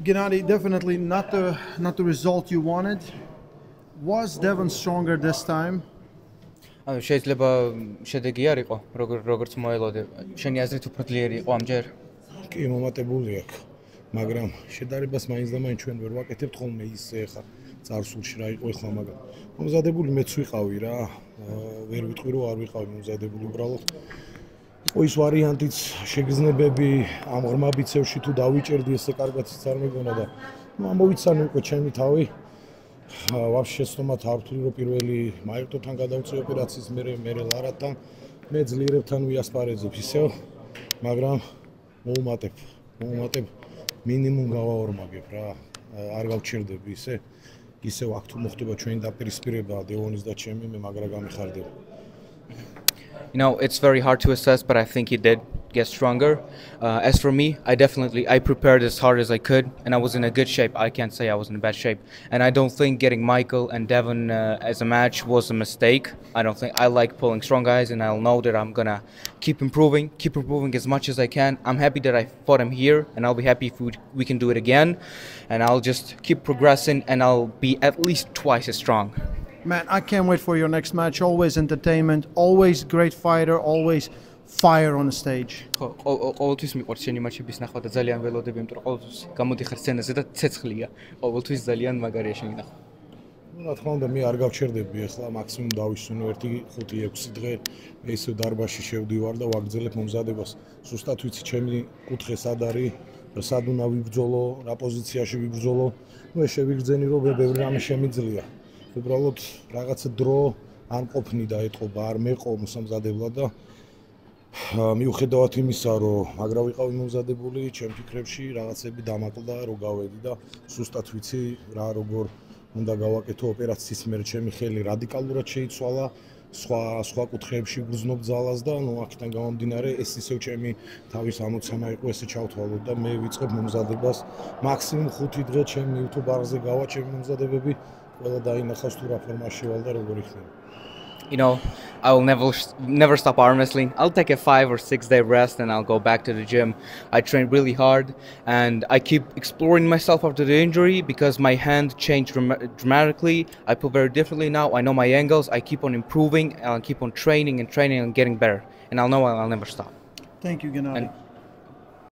Gennady, definitely not the result you wanted. Was Devon stronger this time? შეიძლება შედეგი არ იყო, როგორც მოელოდე. შენი აზრით უფრო ძლიერი იყო ამჯერ? კი, მომატებული აქვს, მაგრამ შედარებას მაინც და მაინც ჩვენ ვერ ვაკეთებთ ხოლმე ისე ხა წარსულში რა იყო ახლა, მაგრამ მომზადებული მეც ვიყავი რა, ვერ ვიტყვი რომ არ ვიყავი მომზადებული უბრალოდ. იყო ის ვარიანტიც, შეგრძნებები ამ ღრმა ბიცევში თუ დავიჭერდი ესე კარგად არ მეგონა და ამოვიცანი უკვე ჩემი თავი. Вообще სტომათ არ ვთვლი რომ პირველი მაირტოთან გადავწე ოპერაციის მე ლარათან მე ძლიერებთან ვიასპარეზებ ისევ მაგრამ მოუმატებ მინიმუმ გავაორმაგებ რა არ გავჩერდები ისევ აქ თუ მოხდება ჩვენი დაპირისპირება დევონის და ჩემი მე მაგრა გამიხარდება. You know, it's very hard to assess, but I think he did get stronger. As for me, I prepared as hard as I could, and I was in a good shape. I can't say I was in a bad shape. And I don't think getting Michael and Devon as a match was a mistake. I like pulling strong guys, and I'll know that I'm gonna keep improving as much as I can. I'm happy that I fought him here, and I'll be happy if we can do it again. And I'll just keep progressing, and I'll be at least twice as strong. Man, I can't wait for your next match. Always entertainment, always great fighter, always fire on the stage. ყოველთვის მიყვარს შენი მატჩების ნახვა და ძალიან ველოდები, იმიტომ რომ ყოველთვის გამოდიხარ სცენაზე და ცეცხლია. ყოველთვის ძალიან მაგარია შენი ნახვა. რა თქმა უნდა, მე არ გავჩერდები ახლა მაქსიმუმ დავისუნო 1-5-6 დღე მე ისევ დარბაზში შევდივარ და ვაგრძელებ მომზადებას. Ზუსტად ვიცი ჩემი კუთხე სად არის, სად უნდა ვიბრძოლო, რა პოზიციაში ვიბრძოლო. მე შევიგრძენი რომ ბევრი რამე შემიძლია. უბრალოდ რაღაცა დრო არ ყოფნი და ეთყობა არ მეყო მოსამზადებლად და მიუხედავად იმისა რომ მაგრა ვიყავი მომზადებული ჩემ ფიქრებში რაღაცები დამაკლდა რომ გავედი და ზუსტად ვიცი რა როგორ უნდა გავაკეთო ოპერაციის მერე ჩემი ხელი რადიკალურად შეიცვალა სხვა კუთხეებში გრძნობ ძალას და ნუ აქედან გამომდინარე ეს ისევ ჩემი თავის ამოცანა იყო ესე ჩავთვალოთ და მე ვიწყებ მომზადებას მაქსიმუმ 5 დღე ჩემი YouTube არხზე გავა ჩემი მომზადებები ყველა დაინახავს თუ რა ფორმაში ვალ და როგორ იქნება. You know, I will never stop arm wrestling. I'll take a 5 or 6 day rest and I'll go back to the gym. I train really hard and I keep exploring myself after the injury because my hand changed dramatically. I pull very differently now. I know my angles. I keep on improving and I'll keep on training and getting better. And I'll know I'll never stop. Thank you, Gennady.